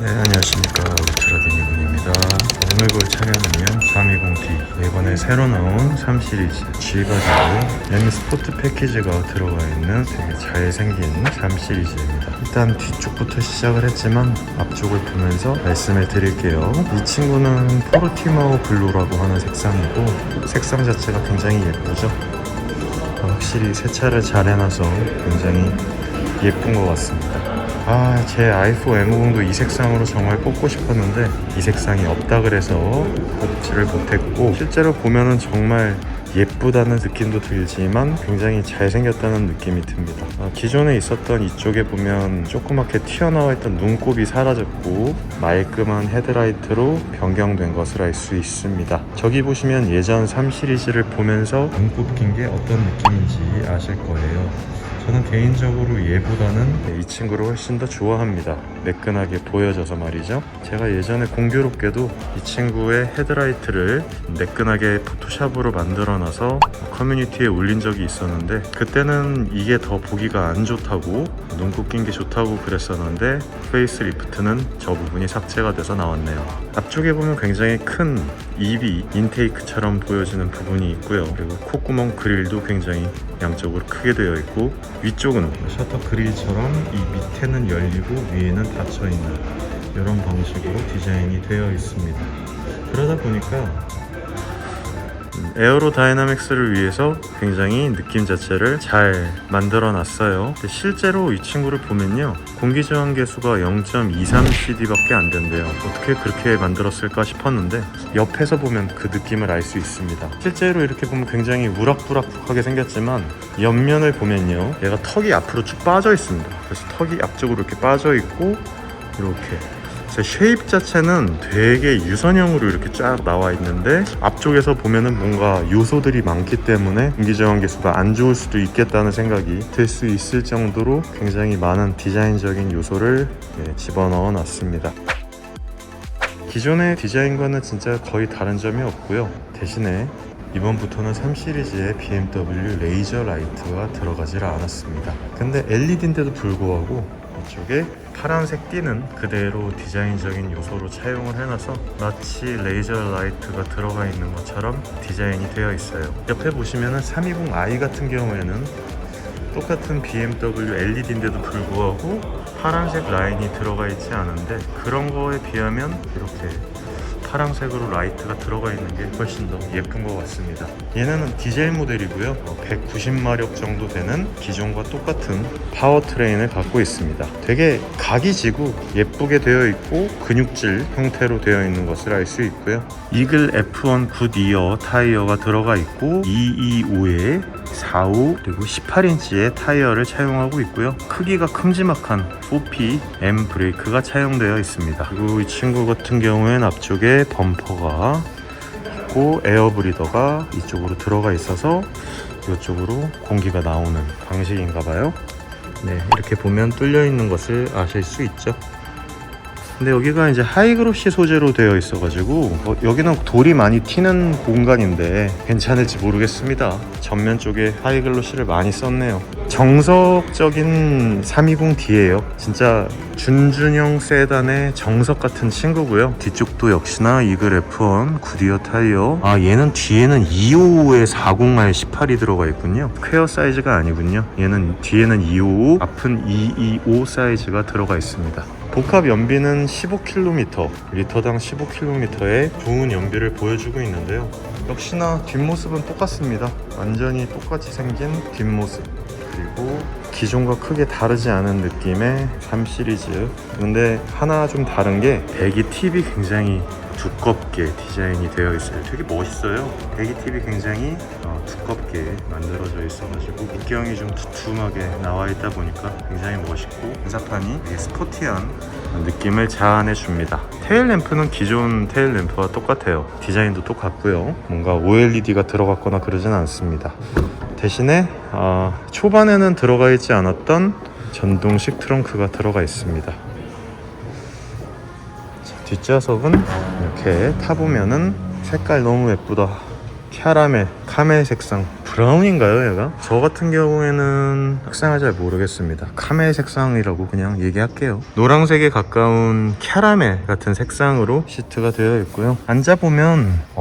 네, 안녕하십니까. 울트라비니 군입니다. 오늘 볼 차량은요 320D, 이번에 새로 나온 3시리즈 G가지고 M 스포트 패키지가 들어가 있는 되게 잘생긴 3시리즈입니다. 일단 뒤쪽부터 시작을 했지만 앞쪽을 보면서 말씀을 드릴게요. 이 친구는 포르티마오 블루라고 하는 색상이고, 색상 자체가 굉장히 예쁘죠. 확실히 세차를 잘 해놔서 굉장히 예쁜 것 같습니다. 제 i4 M50도 이 색상으로 정말 뽑고 싶었는데 이 색상이 없다 그래서 뽑지를 못했고, 실제로 보면은 정말 예쁘다는 느낌도 들지만 굉장히 잘생겼다는 느낌이 듭니다. 기존에 있었던 이쪽에 보면 조그맣게 튀어나와 있던 눈곱이 사라졌고 말끔한 헤드라이트로 변경된 것을 알 수 있습니다. 저기 보시면 예전 3 시리즈를 보면서 눈곱 낀 게 어떤 느낌인지 아실 거예요. 저는 개인적으로 얘보다는 이 친구를 훨씬 더 좋아합니다. 매끈하게 보여져서 말이죠. 제가 예전에 공교롭게도 이 친구의 헤드라이트를 매끈하게 포토샵으로 만들어놔서 커뮤니티에 올린 적이 있었는데, 그때는 이게 더 보기가 안 좋다고, 눈곱 낀 게 좋다고 그랬었는데 페이스리프트는 저 부분이 삭제가 돼서 나왔네요. 앞쪽에 보면 굉장히 큰 입이 인테이크처럼 보여지는 부분이 있고요. 그리고 콧구멍 그릴도 굉장히 양쪽으로 크게 되어 있고, 위쪽은 셔터 그릴처럼 이 밑에는 열리고 위에는 닫혀있는 이런 방식으로 디자인이 되어 있습니다. 그러다 보니까 에어로 다이나믹스를 위해서 굉장히 느낌 자체를 잘 만들어 놨어요. 근데 실제로 이 친구를 보면요, 공기저항 계수가 0.23cd 밖에 안 된대요. 어떻게 그렇게 만들었을까 싶었는데 옆에서 보면 그 느낌을 알 수 있습니다. 실제로 이렇게 보면 굉장히 우락부락하게 생겼지만 옆면을 보면요, 얘가 턱이 앞으로 쭉 빠져 있습니다. 그래서 턱이 앞쪽으로 이렇게 빠져 있고, 이렇게 쉐입 자체는 되게 유선형으로 이렇게 쫙 나와 있는데, 앞쪽에서 보면은 뭔가 요소들이 많기 때문에 공기저항 계수가 안 좋을 수도 있겠다는 생각이 들 수 있을 정도로 굉장히 많은 디자인적인 요소를 집어넣어 놨습니다. 기존의 디자인과는 진짜 거의 다른 점이 없고요. 대신에 이번부터는 3 시리즈에 BMW 레이저 라이트가 들어가질 않았습니다. 근데 LED인데도 불구하고 이쪽에 파란색 띠는 그대로 디자인적인 요소로 차용을 해놔서 마치 레이저 라이트가 들어가 있는 것처럼 디자인이 되어 있어요. 옆에 보시면은 320i 같은 경우에는 똑같은 BMW LED인데도 불구하고 파란색 라인이 들어가 있지 않은데, 그런 거에 비하면 이렇게 파란색으로 라이트가 들어가 있는 게 훨씬 더 예쁜 것 같습니다. 얘는 디젤 모델이고요. 190마력 정도 되는 기존과 똑같은 파워트레인을 갖고 있습니다. 되게 각이 지고 예쁘게 되어 있고 근육질 형태로 되어 있는 것을 알 수 있고요. 이글 F1 굿이어 타이어가 들어가 있고 225에 45 그리고 18인치의 타이어를 차용하고 있고요. 크기가 큼지막한 4P M 브레이크가 차용되어 있습니다. 그리고 이 친구 같은 경우에는 앞쪽에 범퍼가 있고 에어 브리더가 이쪽으로 들어가 있어서 이쪽으로 공기가 나오는 방식인가 봐요. 네, 이렇게 보면 뚫려 있는 것을 아실 수 있죠. 근데 여기가 이제 하이그로시 소재로 되어 있어가지고 여기는 돌이 많이 튀는 공간인데 괜찮을지 모르겠습니다. 전면 쪽에 하이글로시를 많이 썼네요. 정석적인 320D예요. 진짜 준준형 세단의 정석 같은 친구고요. 뒤쪽도 역시나 이글 F1 굿이어 타이어. 얘는 뒤에는 255에 40R 18이 들어가 있군요. 퀘어 사이즈가 아니군요. 얘는 뒤에는 255, 앞은 225 사이즈가 들어가 있습니다. 복합 연비는 15km, 리터당 15km의 좋은 연비를 보여주고 있는데요. 역시나 뒷모습은 똑같습니다. 완전히 똑같이 생긴 뒷모습, 그리고 기존과 크게 다르지 않은 느낌의 3 시리즈. 근데 하나 좀 다른 게 배기 팁이 굉장히 두껍게 디자인이 되어 있어요. 되게 멋있어요. 배기 팁이 굉장히 두껍게 만들어져 있어가지고 밑경이 좀 두툼하게 나와 있다 보니까 굉장히 멋있고, 전사판이 되게 스포티한 느낌을 자아내 줍니다. 테일 램프는 기존 테일 램프와 똑같아요. 디자인도 똑같고요. 뭔가 OLED가 들어갔거나 그러진 않습니다. 대신에 초반에는 들어가 있지 않았던 전동식 트렁크가 들어가 있습니다. 뒷좌석은 이렇게 타보면은 색깔 너무 예쁘다. 캐러멜, 카멜 색상, 브라운인가요 얘가? 저 같은 경우에는 색상을 잘 모르겠습니다. 카멜 색상이라고 그냥 얘기할게요. 노란색에 가까운 캐러멜 같은 색상으로 시트가 되어 있고요. 앉아보면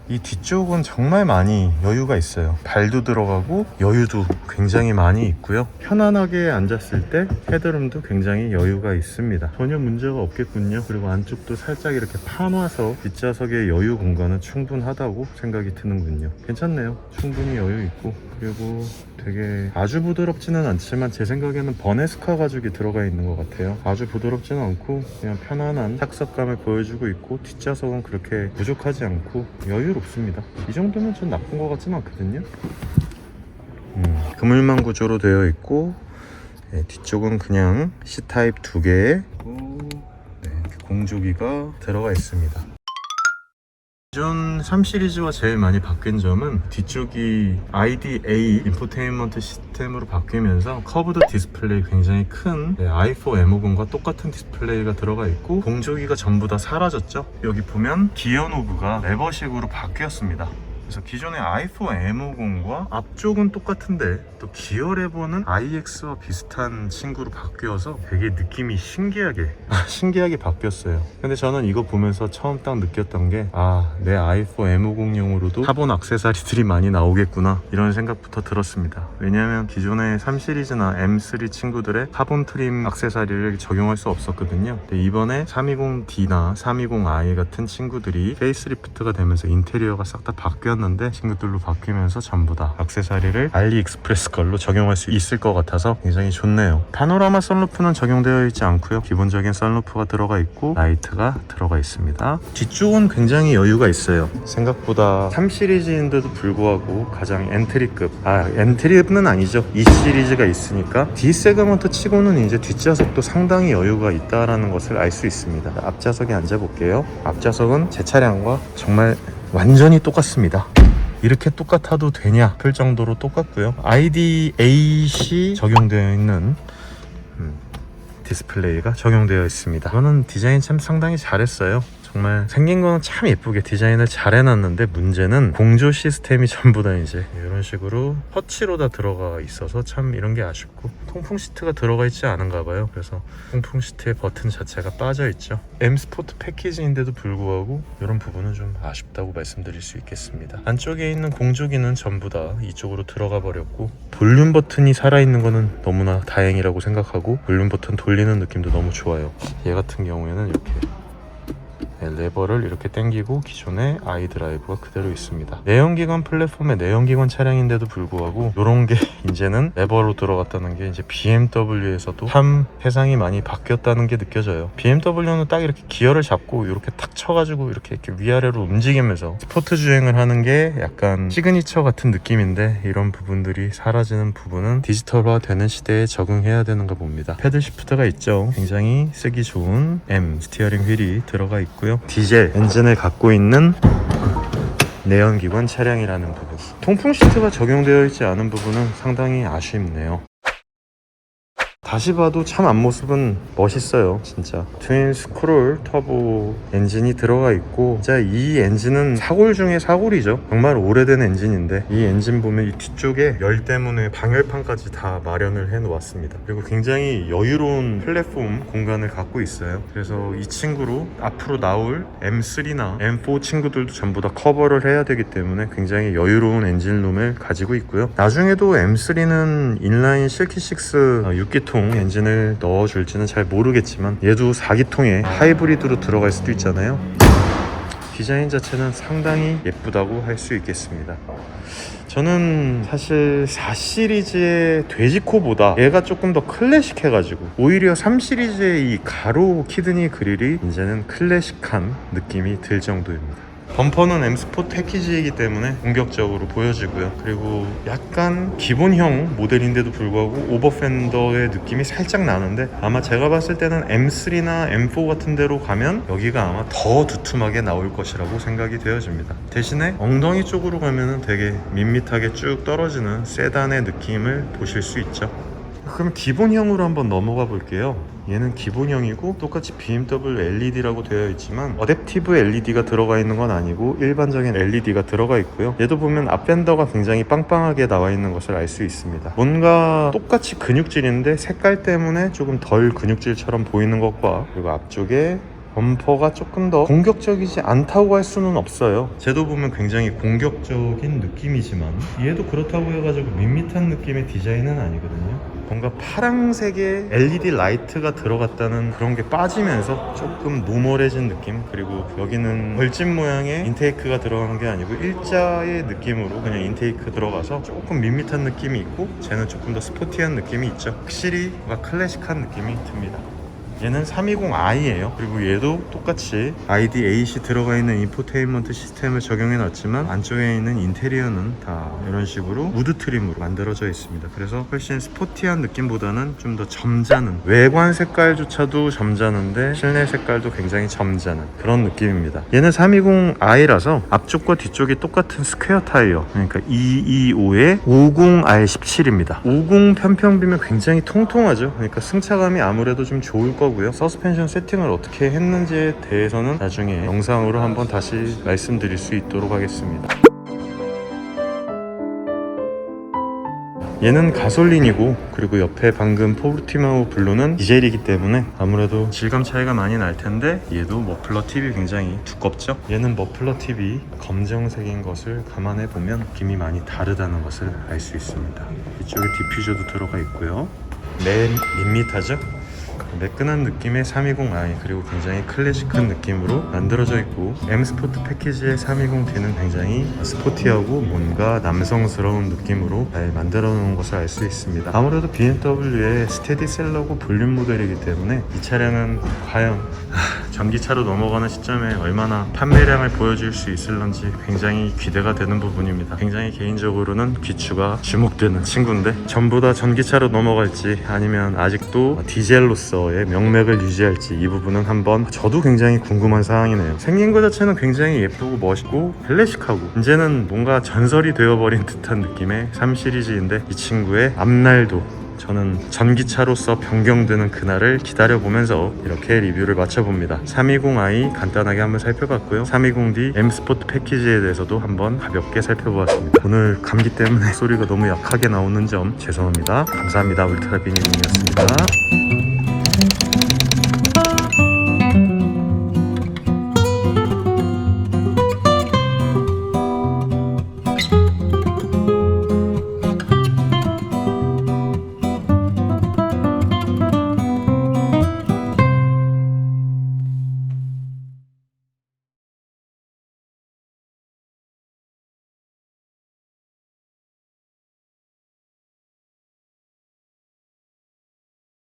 이 뒤쪽은 정말 많이 여유가 있어요. 발도 들어가고 여유도 굉장히 많이 있고요. 편안하게 앉았을 때 헤드룸도 굉장히 여유가 있습니다. 전혀 문제가 없겠군요. 그리고 안쪽도 살짝 이렇게 파놔서 뒷좌석의 여유 공간은 충분하다고 생각이 드는군요. 괜찮네요. 충분히 여유 있고, 그리고 되게 아주 부드럽지는 않지만 제 생각에는 버네스카 가죽이 들어가 있는 것 같아요. 아주 부드럽지는 않고 그냥 편안한 착석감을 보여주고 있고, 뒷좌석은 그렇게 부족하지 않고 여유롭습니다. 이 정도면 전 나쁜 것 같지는 않거든요. 그물망 구조로 되어 있고, 네, 뒤쪽은 그냥 C타입 2개에 공조기가 들어가 있습니다. 기존 3 시리즈와 제일 많이 바뀐 점은 뒤쪽이 IDA 인포테인먼트 시스템으로 바뀌면서 커브드 디스플레이, 굉장히 큰 i4 M50과 똑같은 디스플레이가 들어가 있고, 공조기가 전부 다 사라졌죠. 여기 보면 기어 노브가 레버식으로 바뀌었습니다. 그래서 기존의 i4 M50과 앞쪽은 똑같은데 또 기어 레버는 iX와 비슷한 친구로 바뀌어서 되게 느낌이 신기하게 바뀌었어요. 근데 저는 이거 보면서 처음 딱 느꼈던 게, 내 i4 M50용으로도 카본 액세서리들이 많이 나오겠구나, 이런 생각부터 들었습니다. 왜냐면 기존의 3 시리즈나 M3 친구들의 카본 트림 액세서리를 적용할 수 없었거든요. 근데 이번에 320D나 320i 같은 친구들이 페이스리프트가 되면서 인테리어가 싹 다 바뀌었는데, 친구들로 바뀌면서 전부 다 액세서리를 알리익스프레스 걸로 적용할 수 있을 것 같아서 굉장히 좋네요. 파노라마 선루프는 적용되어 있지 않고요. 기본적인 선루프가 들어가 있고 라이트가 들어가 있습니다. 뒤쪽은 굉장히 여유가 있어요. 생각보다 3 시리즈인데도 불구하고 가장 엔트리급, 엔트리급은 아니죠. 2 시리즈가 있으니까 D 세그먼트 치고는 이제 뒷좌석도 상당히 여유가 있다라는 것을 알 수 있습니다. 앞좌석에 앉아볼게요. 앞좌석은 제 차량과 정말 완전히 똑같습니다. 이렇게 똑같아도 되냐 싶을 정도로 똑같고요. IDAC 적용되어 있는 디스플레이가 적용되어 있습니다. 이거는 디자인 참 상당히 잘했어요. 정말 생긴 거는 참 예쁘게 디자인을 잘 해놨는데, 문제는 공조 시스템이 전부 다 이제 이런 식으로 터치로 다 들어가 있어서 참 이런 게 아쉽고, 통풍 시트가 들어가 있지 않은가 봐요. 그래서 통풍 시트의 버튼 자체가 빠져 있죠. M 스포트 패키지인데도 불구하고 이런 부분은 좀 아쉽다고 말씀드릴 수 있겠습니다. 안쪽에 있는 공조기는 전부 다 이쪽으로 들어가 버렸고, 볼륨 버튼이 살아있는 거는 너무나 다행이라고 생각하고, 볼륨 버튼 돌리는 느낌도 너무 좋아요. 얘 같은 경우에는 이렇게 레버를 이렇게 당기고 기존의 iDrive가 그대로 있습니다. 내연기관 플랫폼의 내연기관 차량인데도 불구하고 이런 게 이제는 레버로 들어갔다는 게 이제 BMW에서도 참 세상이 많이 바뀌었다는 게 느껴져요. BMW는 딱 이렇게 기어를 잡고 이렇게 탁 쳐가지고 이렇게 위아래로 움직이면서 스포트 주행을 하는 게 약간 시그니처 같은 느낌인데, 이런 부분들이 사라지는 부분은 디지털화 되는 시대에 적응해야 되는가 봅니다. 패들 시프트가 있죠. 굉장히 쓰기 좋은 M 스티어링 휠이 들어가 있고요. 디젤 엔진을 갖고 있는 내연기관 차량이라는 부분, 통풍 시트가 적용되어 있지 않은 부분은 상당히 아쉽네요. 다시 봐도 참 앞모습은 멋있어요. 진짜 트윈 스크롤 터보 엔진이 들어가 있고, 진짜 이 엔진은 사골 중에 사골이죠. 정말 오래된 엔진인데, 이 엔진 보면 이 뒤쪽에 열 때문에 방열판까지 다 마련을 해 놓았습니다. 그리고 굉장히 여유로운 플랫폼 공간을 갖고 있어요. 그래서 이 친구로 앞으로 나올 M3나 M4 친구들도 전부 다 커버를 해야 되기 때문에 굉장히 여유로운 엔진룸을 가지고 있고요. 나중에도 M3는 인라인 실키6 6기통 엔진을 넣어줄지는 잘 모르겠지만, 얘도 4기통에 하이브리드로 들어갈 수도 있잖아요. 디자인 자체는 상당히 예쁘다고 할 수 있겠습니다. 저는 사실 4 시리즈의 돼지코보다 얘가 조금 더 클래식해가지고, 오히려 3 시리즈의 이 가로 키드니 그릴이 이제는 클래식한 느낌이 들 정도입니다. 범퍼는 M 스포트 패키지이기 때문에 공격적으로 보여지고요. 그리고 약간 기본형 모델인데도 불구하고 오버펜더의 느낌이 살짝 나는데, 아마 제가 봤을 때는 M3나 M4 같은 데로 가면 여기가 아마 더 두툼하게 나올 것이라고 생각이 되어집니다. 대신에 엉덩이 쪽으로 가면은 되게 밋밋하게 쭉 떨어지는 세단의 느낌을 보실 수 있죠. 그럼 기본형으로 한번 넘어가 볼게요. 얘는 기본형이고 똑같이 BMW LED라고 되어 있지만 어댑티브 LED가 들어가 있는 건 아니고 일반적인 LED가 들어가 있고요. 얘도 보면 앞펜더가 굉장히 빵빵하게 나와 있는 것을 알 수 있습니다. 뭔가 똑같이 근육질인데 색깔 때문에 조금 덜 근육질처럼 보이는 것과 그리고 앞쪽에 범퍼가 조금 더 공격적이지 않다고 할 수는 없어요. 쟤도 보면 굉장히 공격적인 느낌이지만 얘도 그렇다고 해가지고 밋밋한 느낌의 디자인은 아니거든요. 뭔가 파랑색의 LED 라이트가 들어갔다는 그런 게 빠지면서 조금 노멀해진 느낌. 그리고 여기는 벌집 모양의 인테이크가 들어간 게 아니고 일자의 느낌으로 그냥 인테이크 들어가서 조금 밋밋한 느낌이 있고 쟤는 조금 더 스포티한 느낌이 있죠. 확실히 뭔가 클래식한 느낌이 듭니다. 얘는 320i예요. 그리고 얘도 똑같이 ID8이 들어가 있는 인포테인먼트 시스템을 적용해 놨지만 안쪽에 있는 인테리어는 다 이런 식으로 우드 트림으로 만들어져 있습니다. 그래서 훨씬 스포티한 느낌보다는 좀 더 점잖은, 외관 색깔조차도 점잖은데 실내 색깔도 굉장히 점잖은 그런 느낌입니다. 얘는 320i라서 앞쪽과 뒤쪽이 똑같은 스퀘어 타이어, 그러니까 225에 50R17입니다 50 편평비면 굉장히 통통하죠. 그러니까 승차감이 아무래도 좀 좋을 거고 서스펜션 세팅을 어떻게 했는지에 대해서는 나중에 영상으로 한번 다시 말씀드릴 수 있도록 하겠습니다. 얘는 가솔린이고 그리고 옆에 방금 포르티마오 블루는 디젤이기 때문에 아무래도 질감 차이가 많이 날 텐데 얘도 머플러 팁이 굉장히 두껍죠. 얘는 머플러 팁이 검정색인 것을 감안해 보면 느낌이 많이 다르다는 것을 알 수 있습니다. 이쪽에 디퓨저도 들어가 있고요. 밋밋하죠? 매끈한 느낌의 320i 그리고 굉장히 클래식한 느낌으로 만들어져 있고 M 스포트 패키지의 320D는 굉장히 스포티하고 뭔가 남성스러운 느낌으로 잘 만들어 놓은 것을 알 수 있습니다. 아무래도 BMW의 스테디셀러고 볼륨 모델이기 때문에 이 차량은 과연 전기차로 넘어가는 시점에 얼마나 판매량을 보여줄 수 있을런지 굉장히 기대가 되는 부분입니다. 굉장히 개인적으로는 귀추가 주목되는 친구인데 전부 다 전기차로 넘어갈지 아니면 아직도 디젤로서의 명맥을 유지할지 이 부분은 한번 저도 굉장히 궁금한 사항이네요. 생긴 것 자체는 굉장히 예쁘고 멋있고 클래식하고 이제는 뭔가 전설이 되어버린 듯한 느낌의 3 시리즈인데 이 친구의 앞날도 저는 전기차로서 변경되는 그날을 기다려보면서 이렇게 리뷰를 마쳐봅니다. 320i 간단하게 한번 살펴봤고요. 320D M 스포트 패키지에 대해서도 한번 가볍게 살펴보았습니다. 오늘 감기 때문에 소리가 너무 약하게 나오는 점 죄송합니다. 감사합니다. 울트라비니님이었습니다.